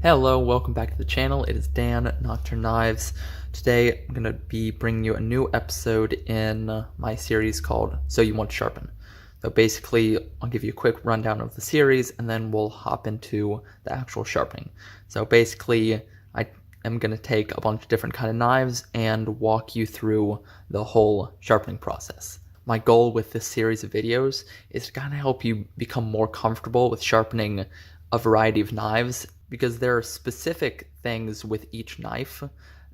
Hello, welcome back to the channel. It is Dan, Nocturne Knives. Today I'm going to be bringing you a new episode in my series called So You Want to Sharpen. So basically, I'll give you a quick rundown of the series and then we'll hop into the actual sharpening. So basically, I am going to take a bunch of different kind of knives and walk you through the whole sharpening process. My goal with this series of videos is to kind of help you become more comfortable with sharpening a variety of knives, because there are specific things with each knife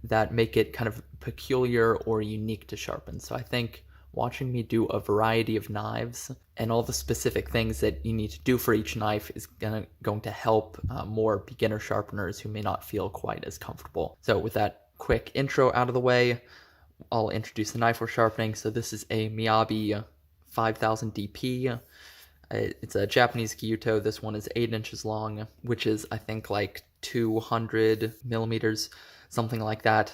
that make it kind of peculiar or unique to sharpen. So I think watching me do a variety of knives and all the specific things that you need to do for each knife is going to help more beginner sharpeners who may not feel quite as comfortable. So with that quick intro out of the way, I'll introduce the knife we're sharpening. So this is a Miyabi 5000 DP. It's a Japanese Gyuto. This one is 8 inches long, which is, I think, like 200 millimeters, something like that.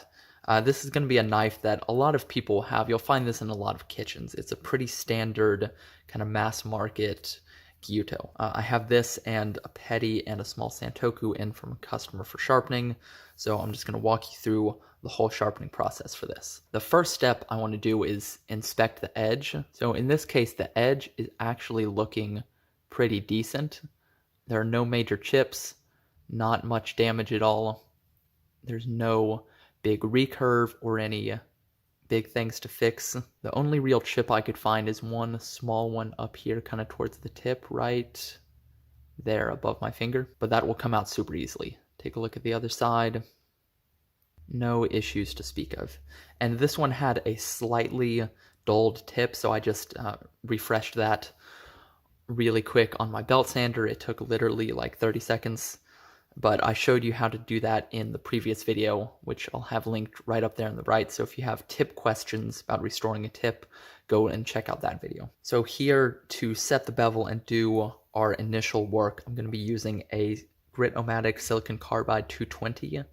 This is going to be a knife that a lot of people have. You'll find this in a lot of kitchens. It's a pretty standard kind of mass market Gyuto. I have this and a petty and a small santoku in from a customer for sharpening. So I'm just going to walk you through the whole sharpening process for this. The first step I want to do is inspect the edge. So in this case, the edge is actually looking pretty decent. There are no major chips, not much damage at all. There's no big recurve or any big things to fix. The only real chip I could find is one small one up here, kind of towards the tip right there above my finger, but that will come out super easily. Take a look at the other side. No issues to speak of. And this one had a slightly dulled tip, so I just refreshed that really quick on my belt sander. It took literally like 30 seconds, but I showed you how to do that in the previous video, which I'll have linked right up there on the right. So if you have tip questions about restoring a tip, go and check out that video. So here, to set the bevel and do our initial work, I'm going to be using a Grit-O-Matic silicon carbide 220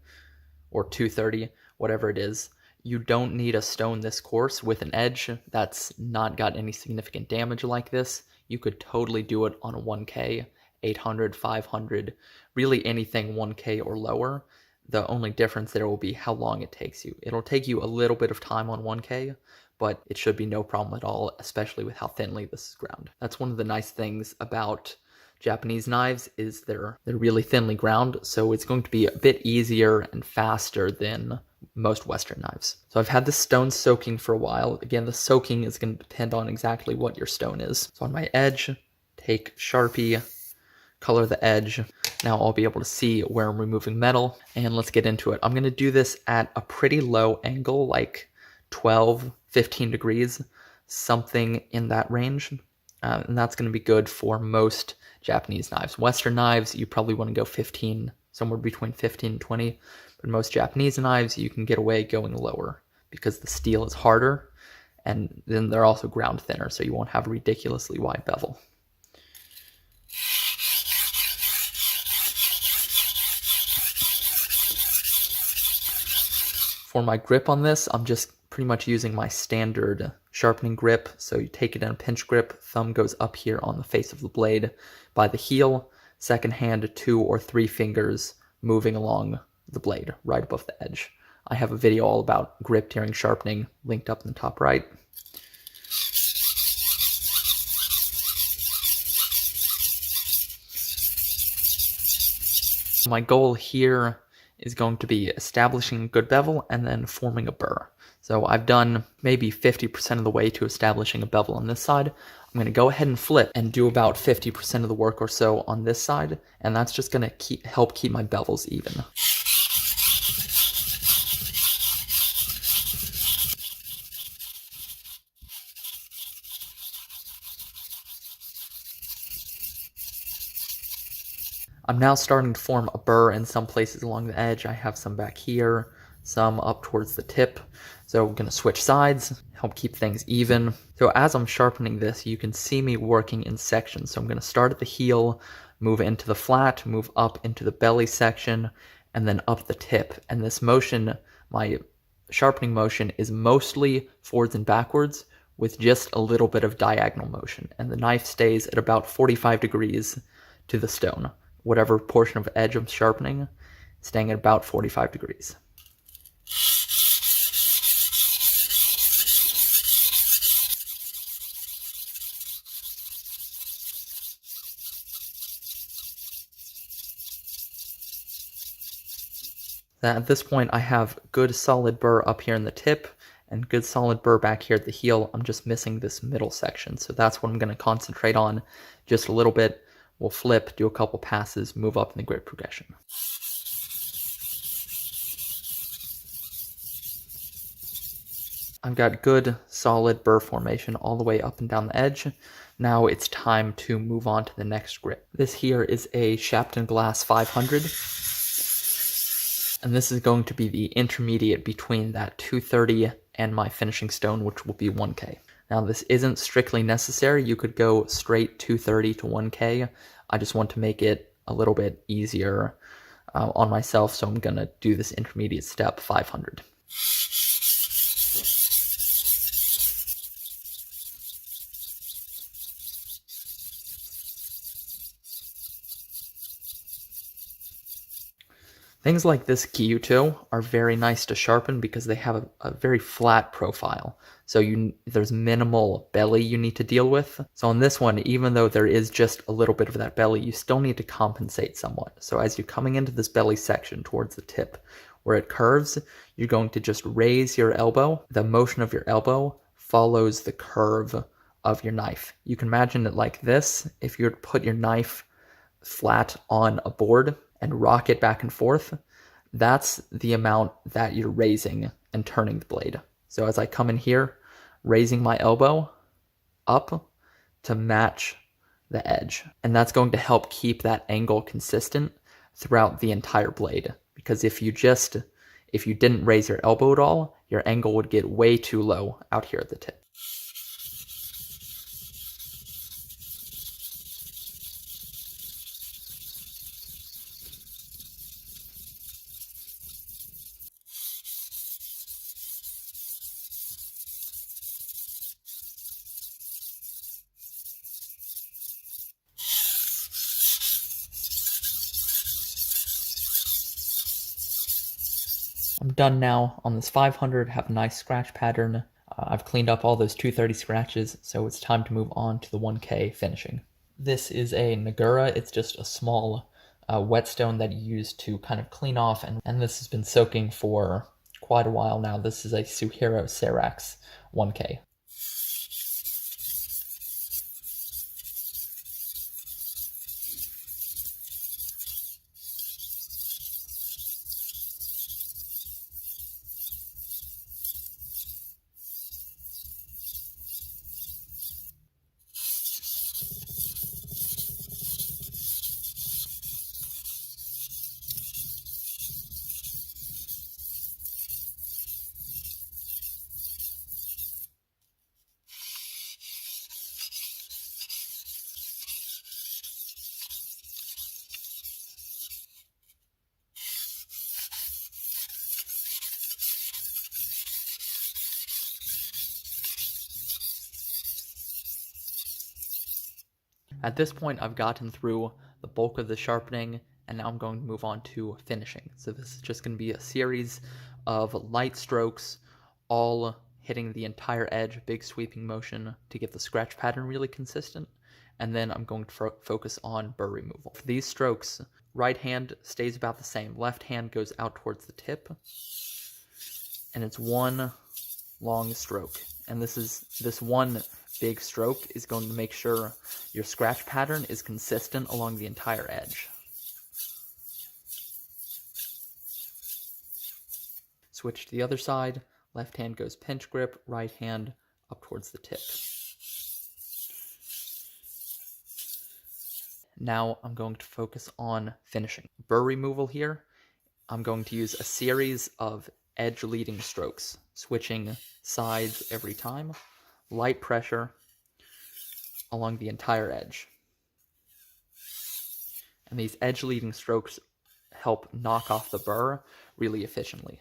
or 230, whatever it is. You don't need a stone this coarse with an edge that's not got any significant damage like this. You could totally do it on a 1K, 800, 500, really anything 1K or lower. The only difference there will be how long it takes you. It'll take you a little bit of time on 1K, but it should be no problem at all, especially with how thinly this is ground. That's one of the nice things about Japanese knives is they're really thinly ground, so it's going to be a bit easier and faster than most Western knives. So I've had the stone soaking for a while. Again, the soaking is going to depend on exactly what your stone is. So on my edge, take Sharpie, color the edge. Now I'll be able to see where I'm removing metal, and let's get into it. I'm going to do this at a pretty low angle, like 12, 15 degrees, something in that range. And that's going to be good for most Japanese knives. Western knives, you probably want to go 15, somewhere between 15 and 20. But most Japanese knives, you can get away going lower because the steel is harder, and then they're also ground thinner, so you won't have a ridiculously wide bevel. For my grip on this, I'm just pretty much using my standard sharpening grip. So you take it in a pinch grip, thumb goes up here on the face of the blade by the heel, second hand 2 or 3 fingers moving along the blade right above the edge. I have a video all about grip during sharpening linked up in the top right. My goal here is going to be establishing a good bevel and then forming a burr. So I've done maybe 50% of the way to establishing a bevel on this side. I'm going to go ahead and flip and do about 50% of the work or so on this side, and that's just going to help keep my bevels even. I'm now starting to form a burr in some places along the edge. I have some back here, some up towards the tip. So we're going to switch sides, help keep things even. So as I'm sharpening this, you can see me working in sections. So I'm going to start at the heel, move into the flat, move up into the belly section, and then up the tip. And this motion, my sharpening motion, is mostly forwards and backwards with just a little bit of diagonal motion. And the knife stays at about 45 degrees to the stone, whatever portion of edge I'm sharpening. staying at about 45 degrees. At this point, I have good solid burr up here in the tip and good solid burr back here at the heel. I'm just missing this middle section, so that's what I'm going to concentrate on just a little bit. We'll flip, do a couple passes, move up in the grit progression. I've got good solid burr formation all the way up and down the edge. Now it's time to move on to the next grit. This here is a Sharpen glass 500. And this is going to be the intermediate between that 230 and my finishing stone, which will be 1K. Now this isn't strictly necessary. You could go straight 230 to 1K. I just want to make it a little bit easier on myself, so I'm going to do this intermediate step 500. Things like this Gyuto are very nice to sharpen because they have a very flat profile. So there's minimal belly you need to deal with. So on this one, even though there is just a little bit of that belly, you still need to compensate somewhat. So as you're coming into this belly section towards the tip where it curves, you're going to just raise your elbow. The motion of your elbow follows the curve of your knife. You can imagine it like this. If you were to put your knife flat on a board and rock it back and forth, that's the amount that you're raising and turning the blade. So as I come in here, raising my elbow up to match the edge. And that's going to help keep that angle consistent throughout the entire blade. Because if you didn't raise your elbow at all, your angle would get way too low out here at the tip. I'm done now on this 500, have a nice scratch pattern. I've cleaned up all those 230 scratches, so it's time to move on to the 1K finishing. This is a Nagura. It's just a small whetstone that you use to kind of clean off, and this has been soaking for quite a while now. This is a Suhiro Serax 1K. At this point, I've gotten through the bulk of the sharpening, and now I'm going to move on to finishing. So this is just going to be a series of light strokes, all hitting the entire edge, big sweeping motion to get the scratch pattern really consistent, and then I'm going to focus on burr removal. For these strokes, right hand stays about the same, left hand goes out towards the tip, and it's one long stroke. And this one big stroke is going to make sure your scratch pattern is consistent along the entire edge. Switch to the other side, left hand goes pinch grip, right hand up towards the tip. Now I'm going to focus on finishing. Burr removal here, I'm going to use a series of edge leading strokes, switching sides every time. Light pressure along the entire edge. And these edge leading strokes help knock off the burr really efficiently.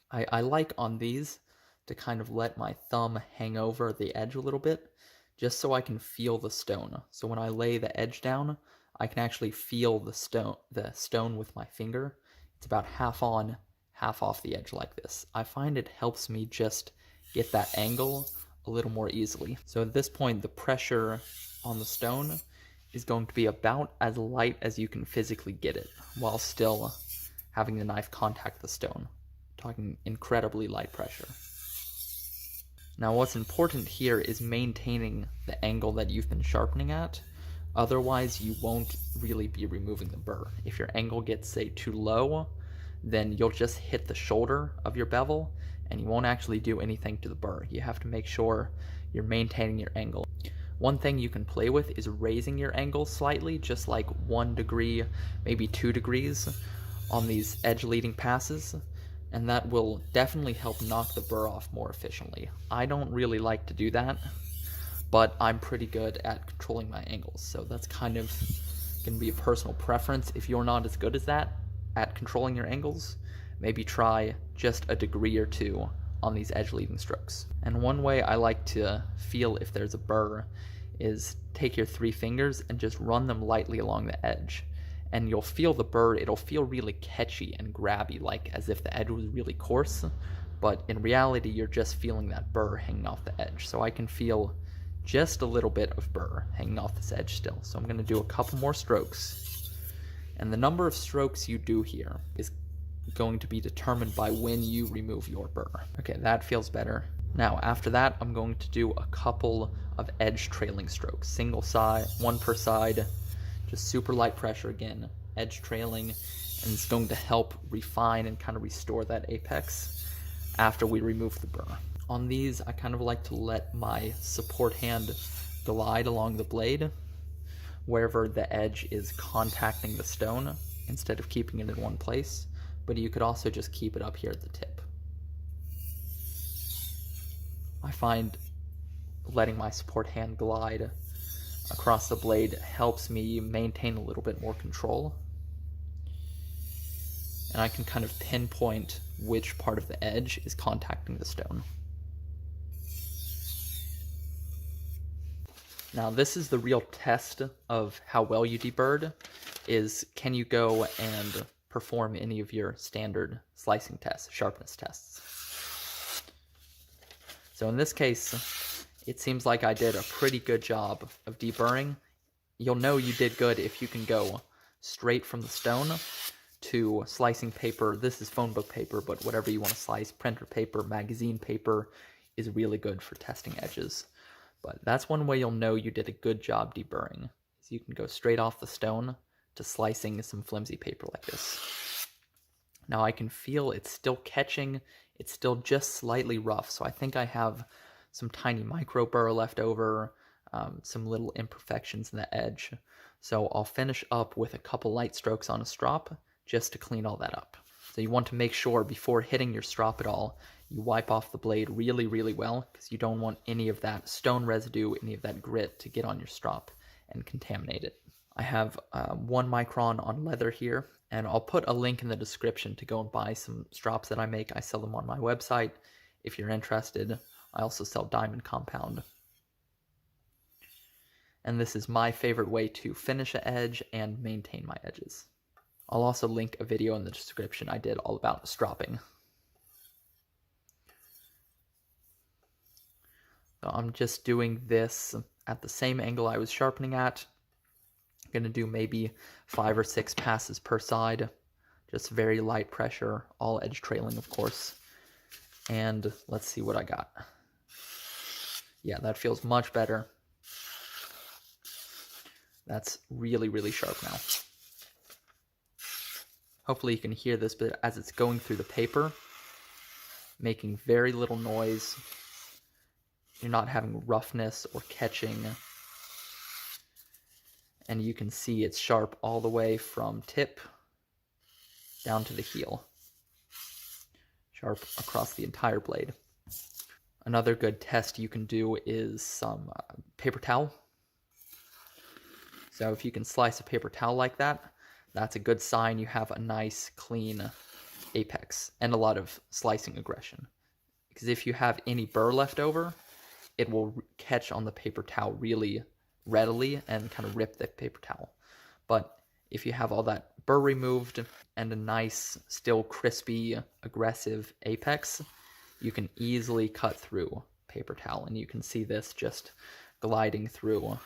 I like on these to kind of let my thumb hang over the edge a little bit, just so I can feel the stone. So when I lay the edge down, I can actually feel the stone with my finger. It's about half on, half off the edge like this. I find it helps me just get that angle a little more easily. So at this point, the pressure on the stone is going to be about as light as you can physically get it, while still having the knife contact the stone. Talking incredibly light pressure. Now what's important here is maintaining the angle that you've been sharpening at. Otherwise, you won't really be removing the burr. If your angle gets, say, too low, then you'll just hit the shoulder of your bevel and you won't actually do anything to the burr. You have to make sure you're maintaining your angle. One thing you can play with is raising your angle slightly, just like 1 degree, maybe 2 degrees on these edge leading passes, and that will definitely help knock the burr off more efficiently. I don't really like to do that, but I'm pretty good at controlling my angles, so that's kind of going to be a personal preference. If you're not as good as that at controlling your angles, maybe try just a degree or 2 on these edge leading strokes. And one way I like to feel if there's a burr is take your 3 fingers and just run them lightly along the edge. And you'll feel the burr, it'll feel really catchy and grabby, like as if the edge was really coarse, but in reality you're just feeling that burr hanging off the edge. So I can feel just a little bit of burr hanging off this edge still. So I'm going to do a couple more strokes. And the number of strokes you do here is going to be determined by when you remove your burr. Okay, that feels better. Now after that, I'm going to do a couple of edge trailing strokes. Single side, 1 per side, just super light pressure again, edge trailing, and it's going to help refine and kind of restore that apex after we remove the burr. On these, I kind of like to let my support hand glide along the blade wherever the edge is contacting the stone instead of keeping it in one place, but you could also just keep it up here at the tip. I find letting my support hand glide across the blade helps me maintain a little bit more control, and I can kind of pinpoint which part of the edge is contacting the stone. Now this is the real test of how well you deburred, is can you go and perform any of your standard slicing tests, sharpness tests. So in this case, it seems like I did a pretty good job of deburring. You'll know you did good if you can go straight from the stone to slicing paper. This is phone book paper, but whatever you want to slice, printer paper, magazine paper is really good for testing edges. But that's one way you'll know you did a good job deburring, is you can go straight off the stone to slicing some flimsy paper like this. Now I can feel it's still catching, it's still just slightly rough, so I think I have some tiny micro burr left over, some little imperfections in the edge. So I'll finish up with a couple light strokes on a strop just to clean all that up. So you want to make sure before hitting your strop at all, you wipe off the blade really, really well, because you don't want any of that stone residue, any of that grit to get on your strop and contaminate it. I have 1 micron on leather here, and I'll put a link in the description to go and buy some strops that I make. I sell them on my website if you're interested. I also sell diamond compound. And this is my favorite way to finish an edge and maintain my edges. I'll also link a video in the description I did all about stropping. So I'm just doing this at the same angle I was sharpening at. I'm going to do maybe 5 or 6 passes per side. Just very light pressure, all edge trailing, of course. And let's see what I got. Yeah, that feels much better. That's really, really sharp now. Hopefully you can hear this, but as it's going through the paper, making very little noise. You're not having roughness or catching. And you can see it's sharp all the way from tip down to the heel. Sharp across the entire blade. Another good test you can do is some paper towel. So if you can slice a paper towel like that, that's a good sign you have a nice, clean apex and a lot of slicing aggression. Because if you have any burr left over, it will catch on the paper towel really readily and kind of rip the paper towel. But if you have all that burr removed and a nice, still crispy, aggressive apex, you can easily cut through paper towel. And you can see this just gliding through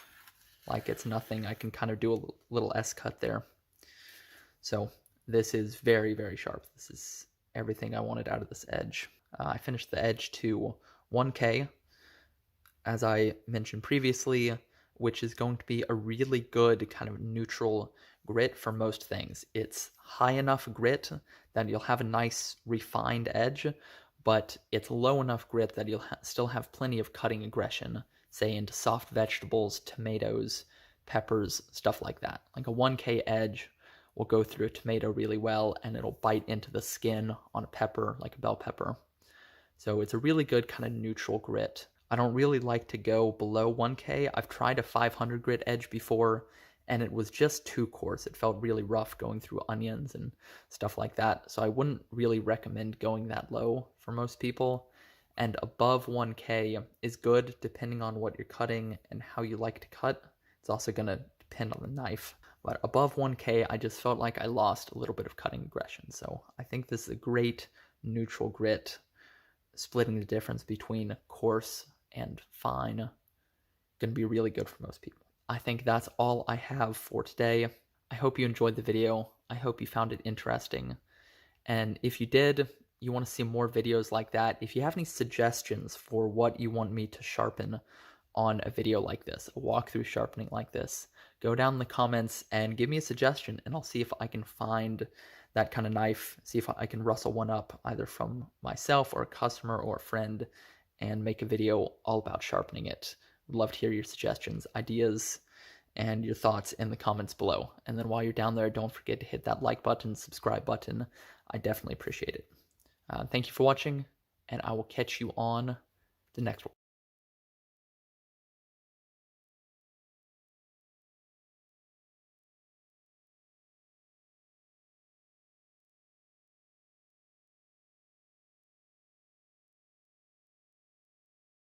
like it's nothing. I can kind of do a little S cut there. So this is very, very sharp. This is everything I wanted out of this edge. I finished the edge to 1K, as I mentioned previously, which is going to be a really good kind of neutral grit for most things. It's high enough grit that you'll have a nice refined edge, but it's low enough grit that you'll still have plenty of cutting aggression, say into soft vegetables, tomatoes, peppers, stuff like that. Like a 1K edge will go through a tomato really well, and it'll bite into the skin on a pepper, like a bell pepper. So it's a really good kind of neutral grit. I don't really like to go below 1K. I've tried a 500 grit edge before, and it was just too coarse. It felt really rough going through onions and stuff like that. So I wouldn't really recommend going that low for most people. And above 1K is good depending on what you're cutting and how you like to cut. It's also going to depend on the knife. But above 1K, I just felt like I lost a little bit of cutting aggression. So I think this is a great neutral grit, splitting the difference between coarse and fine. Going to be really good for most people. I think that's all I have for today. I hope you enjoyed the video. I hope you found it interesting. And if you did, you want to see more videos like that, if you have any suggestions for what you want me to sharpen on a video like this, a walkthrough sharpening like this, go down in the comments and give me a suggestion, and I'll see if I can find that kind of knife, see if I can rustle one up either from myself or a customer or a friend and make a video all about sharpening it. Would love to hear your suggestions, ideas, and your thoughts in the comments below. And then while you're down there, don't forget to hit that like button, subscribe button. I definitely appreciate it. Thank you for watching, and I will catch you on the next one.